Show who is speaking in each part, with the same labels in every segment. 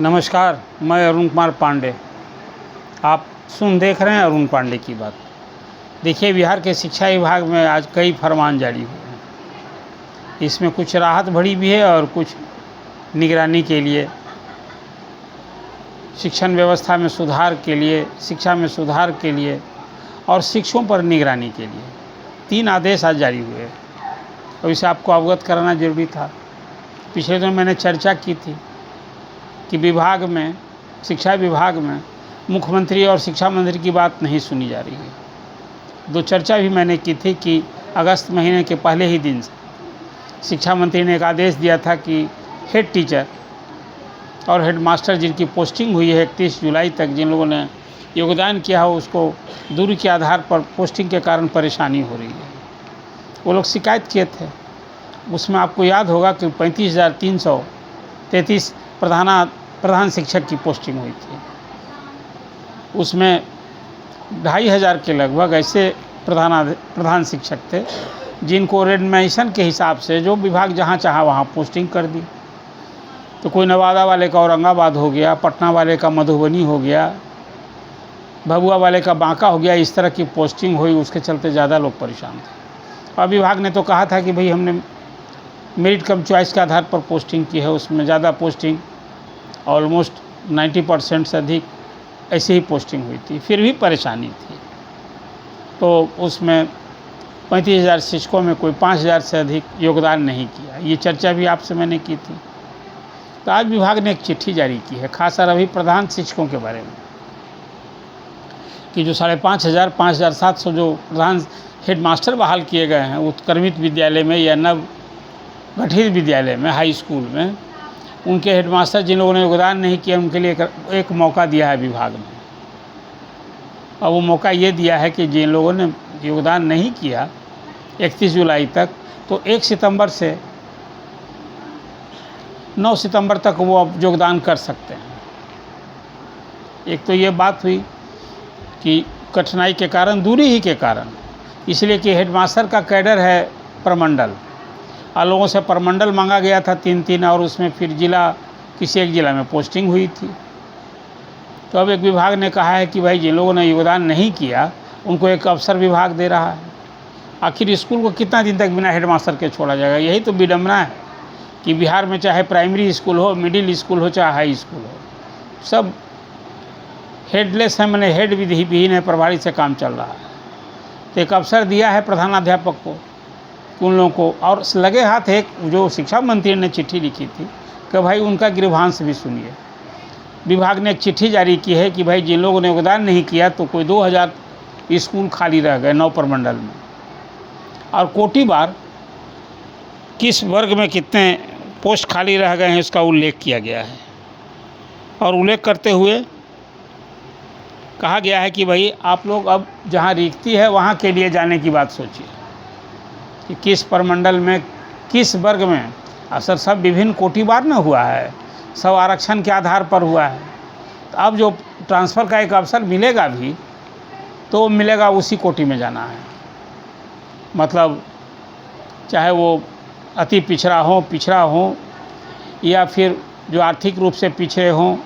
Speaker 1: नमस्कार, मैं अरुण कुमार पांडे। आप देख रहे हैं अरुण पांडे की बात। देखिए, बिहार के शिक्षा विभाग में आज कई फरमान जारी हुए हैं। इसमें कुछ राहत भरी भी है और कुछ निगरानी के लिए, शिक्षण व्यवस्था में सुधार के लिए, शिक्षा में सुधार के लिए और शिक्षकों पर निगरानी के लिए 3 आदेश आज जारी हुए हैं और इसे आपको अवगत कराना जरूरी था। पिछले दिनों मैंने चर्चा की थी कि विभाग में, शिक्षा विभाग में मुख्यमंत्री और शिक्षा मंत्री की बात नहीं सुनी जा रही है। दो चर्चा भी मैंने की थी कि अगस्त महीने के पहले ही दिन शिक्षा मंत्री ने एक आदेश दिया था कि हेड टीचर और हेड मास्टर जिनकी पोस्टिंग हुई है 31 जुलाई तक, जिन लोगों ने योगदान किया हो, उसको दूरी के आधार पर पोस्टिंग के कारण परेशानी हो रही है। वो लोग शिकायत किए थे। उसमें आपको याद होगा कि 35,333 प्रधान शिक्षक की पोस्टिंग हुई थी। उसमें 2,500 के लगभग ऐसे प्रधान शिक्षक थे जिनको रेडमेशन के हिसाब से जो विभाग जहाँ चाहा वहाँ पोस्टिंग कर दी। तो कोई नवादा वाले का औरंगाबाद हो गया, पटना वाले का मधुबनी हो गया, भभुआ वाले का बांका हो गया। इस तरह की पोस्टिंग हुई, उसके चलते ज़्यादा लोग परेशान थे। और विभाग ने तो कहा था कि भाई हमने मेरिट कम चॉइस के आधार पर पोस्टिंग की है। उसमें ज़्यादा पोस्टिंग, ऑलमोस्ट 90% से अधिक ऐसे ही पोस्टिंग हुई थी, फिर भी परेशानी थी। तो उसमें 35,000 शिक्षकों में कोई 5,000 से अधिक योगदान नहीं किया। ये चर्चा भी आपसे मैंने की थी। तो आज विभाग ने एक चिट्ठी जारी की है, खासकर अभी प्रधान शिक्षकों के बारे में, कि जो 5,500, 5,700 जो प्रधान हेडमास्टर बहाल किए गए हैं उत्क्रमित विद्यालय में या नव गठित विद्यालय में, हाई स्कूल में, उनके हेडमास्टर जिन लोगों ने योगदान नहीं किया उनके लिए एक मौका दिया है विभाग ने। और वो मौका ये दिया है कि जिन लोगों ने योगदान नहीं किया 31 जुलाई तक, तो 1 सितंबर से 9 सितंबर तक वो अब योगदान कर सकते हैं। एक तो ये बात हुई कि कठिनाई के कारण, दूरी ही के कारण, इसलिए कि हेडमास्टर का कैडर है प्रमंडल, और लोगों से प्रमंडल मांगा गया था 3-3, और उसमें फिर जिला, किसी एक जिला में पोस्टिंग हुई थी। तो अब एक विभाग ने कहा है कि भाई जिन लोगों ने योगदान नहीं किया उनको एक अवसर विभाग दे रहा है। आखिर स्कूल को कितना दिन तक बिना हेडमास्टर के छोड़ा जाएगा? यही तो विडम्बना है कि बिहार में चाहे प्राइमरी स्कूल हो, मिडिल स्कूल हो, चाहे हाई स्कूल हो, सब हेडलेस है, मैंने हेड विहीन है, प्रभारी से काम चल रहा है। तो एक अवसर दिया है प्रधानाध्यापक को, उन लोगों को, और लगे हाथ एक जो शिक्षा मंत्री ने चिट्ठी लिखी थी कि भाई उनका ग्रीवांश भी सुनिए। विभाग ने एक चिट्ठी जारी की है कि भाई जिन लोगों ने योगदान नहीं किया, तो कोई 2,000 स्कूल खाली रह गए 9 प्रमंडल में, और कोटि बार किस वर्ग में कितने पोस्ट खाली रह गए हैं इसका उल्लेख किया गया है। और उल्लेख करते हुए कहा गया है कि भाई आप लोग अब जहाँ रिक्ति है वहाँ के लिए जाने की बात सोचिए कि किस प्रमंडल में, किस वर्ग में। असर सब विभिन्न कोटिवार में हुआ है, सब आरक्षण के आधार पर हुआ है। तो अब जो ट्रांसफ़र का एक अवसर मिलेगा भी, तो मिलेगा उसी कोटि में जाना है। मतलब चाहे वो अति पिछड़ा हो, या फिर जो आर्थिक रूप से पिछड़े हों,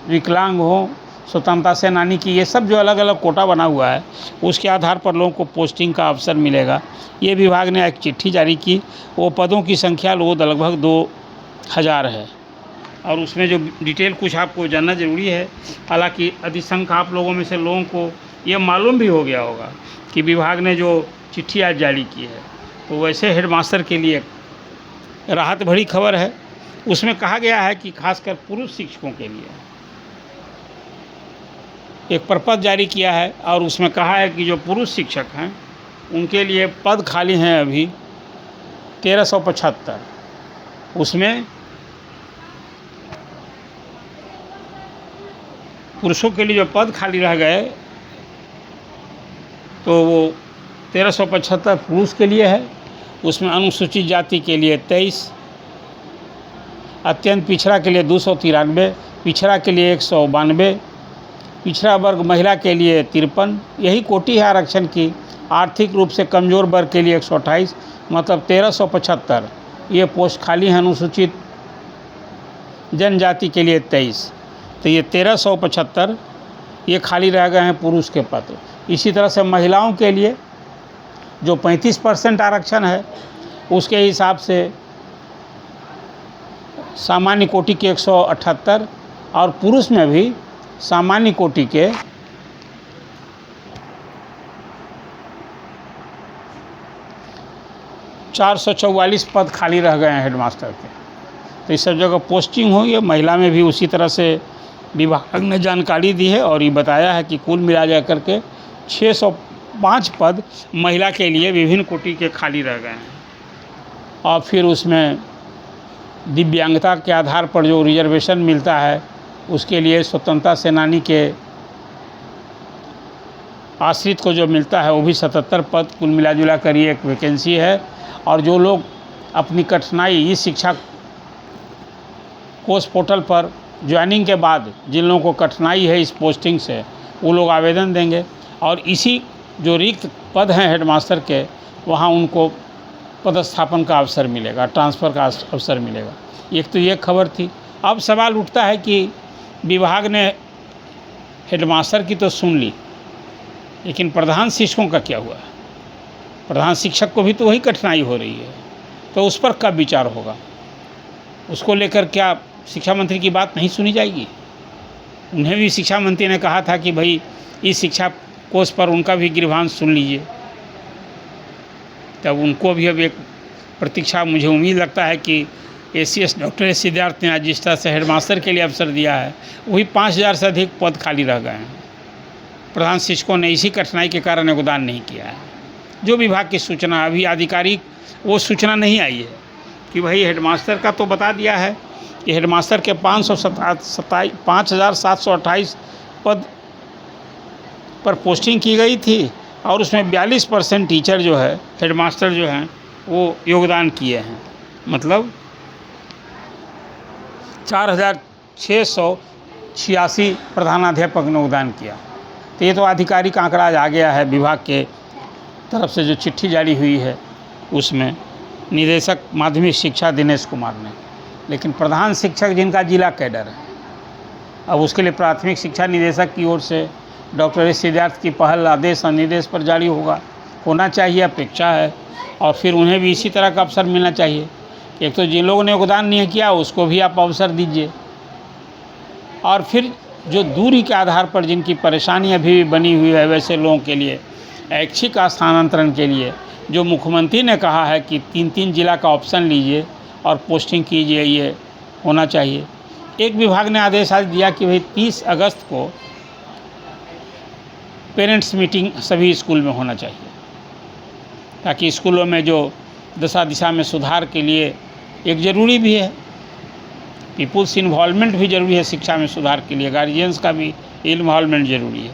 Speaker 1: विकलांग हों, स्वतंत्रता सेनानी की, ये सब जो अलग अलग कोटा बना हुआ है, उसके आधार पर लोगों को पोस्टिंग का अवसर मिलेगा। ये विभाग ने एक चिट्ठी जारी की। वो पदों की संख्या लगभग 2,000 है, और उसमें जो डिटेल कुछ आपको जानना ज़रूरी है। हालांकि अधिसंख्य आप लोगों में से लोगों को ये मालूम भी हो गया होगा कि विभाग ने जो चिट्ठी आज जारी की है, तो वैसे हेडमास्टर के लिए राहत भरी खबर है। उसमें कहा गया है कि खासकर पुरुष शिक्षकों के लिए एक प्रपत्र जारी किया है, और उसमें कहा है कि जो पुरुष शिक्षक हैं उनके लिए पद खाली हैं अभी 1,375। उसमें पुरुषों के लिए जो पद खाली रह गए, तो वो 1,375 पुरुष के लिए है। उसमें अनुसूचित जाति के लिए 23, अत्यंत पिछड़ा के लिए 293, पिछड़ा के लिए 192, पिछड़ा वर्ग महिला के लिए 53। यही कोटि है आरक्षण की। आर्थिक रूप से कमज़ोर वर्ग के लिए 128, मतलब 1,375 ये पोस्ट खाली हैं। अनुसूचित जनजाति के लिए 23, तो ये 1375 ये खाली रह गए हैं पुरुष के पद। इसी तरह से महिलाओं के लिए जो 35% आरक्षण है उसके हिसाब से सामान्य कोटि के 178 और पुरुष में भी सामान्य कोटि के 444 पद खाली रह गए हैं हेडमास्टर के। तो इस सब जगह पोस्टिंग हुई है। महिला में भी उसी तरह से विभाग ने जानकारी दी है और ये बताया है कि कुल मिला जा करके 605 पद महिला के लिए विभिन्न कोटि के खाली रह गए हैं। और फिर उसमें दिव्यांगता के आधार पर जो रिजर्वेशन मिलता है उसके लिए स्वतंत्रता सेनानी के आश्रित को जो मिलता है वो भी 77 पद कुल मिला जुला कर ये एक वैकेंसी है। और जो लोग अपनी कठिनाई इस शिक्षा कोर्स पोर्टल पर ज्वाइनिंग के बाद जिन लोगों को कठिनाई है इस पोस्टिंग से वो लोग आवेदन देंगे और इसी जो रिक्त पद हैं हेडमास्टर के वहाँ उनको पदस्थापन का अवसर मिलेगा, ट्रांसफ़र का अवसर मिलेगा। एक तो ये खबर थी। अब सवाल उठता है कि विभाग ने हेडमास्टर की तो सुन ली, लेकिन प्रधान शिक्षकों का क्या हुआ? प्रधान शिक्षक को भी तो वही कठिनाई हो रही है, तो उस पर कब विचार होगा? उसको लेकर क्या शिक्षा मंत्री की बात नहीं सुनी जाएगी? उन्हें भी शिक्षा मंत्री ने कहा था कि भाई इस शिक्षा कोष पर उनका भी गृहांश सुन लीजिए। तब उनको भी अब एक प्रतीक्षा, मुझे उम्मीद लगता है कि ACS डॉक्टर एस सिद्धार्थ ने आज जिस तरह से हेडमास्टर के लिए अवसर दिया है वही 5000 से अधिक पद खाली रह गए हैं। प्रधान शिक्षकों ने इसी कठिनाई के कारण योगदान नहीं किया है। जो विभाग की सूचना अभी आधिकारिक वो सूचना नहीं आई है कि भाई हेडमास्टर का तो बता दिया है कि हेडमास्टर के 5728 पद पर पोस्टिंग की गई थी और उसमें 42% टीचर जो है हेडमास्टर जो हैं वो योगदान किए हैं। मतलब 4686 प्रधानाध्यापक ने योगदान किया। तो ये तो आधिकारिक आंकड़ा आ गया है विभाग के तरफ से जो चिट्ठी जारी हुई है उसमें निदेशक माध्यमिक शिक्षा दिनेश कुमार ने। लेकिन प्रधान शिक्षक जिनका जिला कैडर है, अब उसके लिए प्राथमिक शिक्षा निदेशक की ओर से डॉक्टर एस सिद्धार्थ की पहल आदेश और निर्देश पर जारी होना चाहिए, अपेक्षा है। और फिर उन्हें भी इसी तरह का अवसर मिलना चाहिए। एक तो जिन लोगों ने योगदान नहीं किया उसको भी आप अवसर दीजिए, और फिर जो दूरी के आधार पर जिनकी परेशानी अभी भी बनी हुई है वैसे लोगों के लिए ऐच्छिक स्थानांतरण के लिए जो मुख्यमंत्री ने कहा है कि 3 जिला का ऑप्शन लीजिए और पोस्टिंग कीजिए, ये होना चाहिए। एक विभाग ने आदेश आज दिया कि भाई 30 अगस्त को पेरेंट्स मीटिंग सभी स्कूल में होना चाहिए, ताकि स्कूलों में जो दशा दिशा में सुधार के लिए एक ज़रूरी भी है, पीपुल्स इन्वॉल्वमेंट भी ज़रूरी है शिक्षा में सुधार के लिए, गार्जियंस का भी इन्वॉल्वमेंट ज़रूरी है।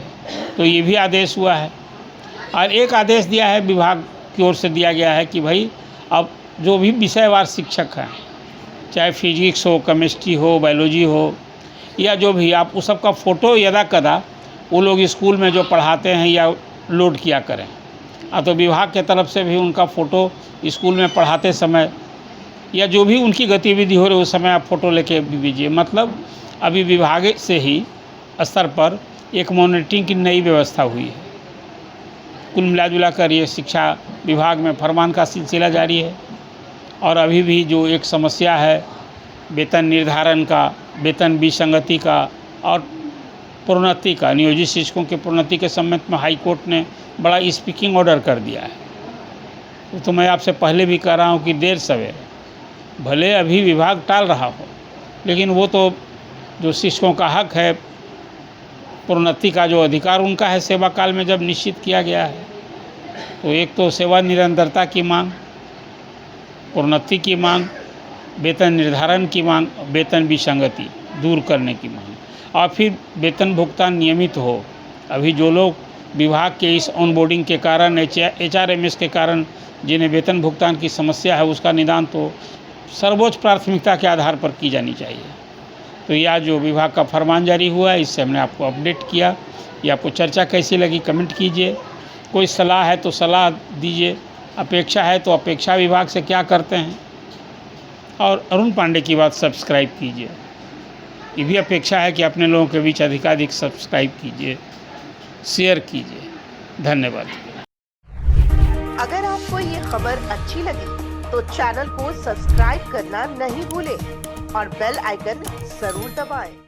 Speaker 1: तो ये भी आदेश हुआ है। और एक आदेश दिया है विभाग की ओर से दिया गया है कि भाई अब जो भी विषयवार शिक्षक हैं, चाहे फिजिक्स हो, केमिस्ट्री हो, बायोलॉजी हो या जो भी, आप उस सब का फ़ोटो यदा कदा वो लोग स्कूल में जो पढ़ाते हैं या लोड किया करें। तो विभाग के तरफ से भी उनका फ़ोटो स्कूल में पढ़ाते समय या जो भी उनकी गतिविधि हो रही उस समय आप फ़ोटो लेके भेजिए। मतलब अभी विभाग से ही स्तर पर एक मॉनिटरिंग की नई व्यवस्था हुई है। कुल मिला कर ये शिक्षा विभाग में फरमान का सिलसिला जारी है। और अभी भी जो एक समस्या है वेतन निर्धारण का, वेतन विसंगति का और प्रोन्नति का, नियोजित शिक्षकों के प्रोन्नति के संबंध में हाई कोर्ट ने बड़ा स्पीकिंग ऑर्डर कर दिया है। तो मैं आपसे पहले भी कह रहा हूँ कि देर सवेर, भले अभी विभाग टाल रहा हो, लेकिन वो तो जो शिक्षकों का हक है, प्रोन्नति का जो अधिकार उनका है सेवा काल में जब निश्चित किया गया है, तो एक तो सेवा निरंतरता की मांग, प्रोन्नति की मांग, वेतन निर्धारण की मांग, वेतन विसंगति दूर करने की मांग, और फिर वेतन भुगतान नियमित हो। अभी जो लोग विभाग के इस ऑनबोर्डिंग के कारण, HRMS के कारण जिन्हें वेतन भुगतान की समस्या है, उसका निदान तो सर्वोच्च प्राथमिकता के आधार पर की जानी चाहिए। तो यह जो विभाग का फरमान जारी हुआ है, इससे हमने आपको अपडेट किया। ये आपको चर्चा कैसी लगी कमेंट कीजिए। कोई सलाह है तो सलाह दीजिए, अपेक्षा है तो अपेक्षा विभाग से क्या करते हैं। और अरुण पांडे की बात सब्सक्राइब कीजिए। ये भी अपेक्षा है कि अपने लोगों के बीच अधिकाधिक सब्सक्राइब कीजिए, शेयर कीजिए। धन्यवाद।
Speaker 2: अगर आपको ये खबर अच्छी लगी तो चैनल को सब्सक्राइब करना नहीं भूलें और बेल आइकन जरूर दबाएं।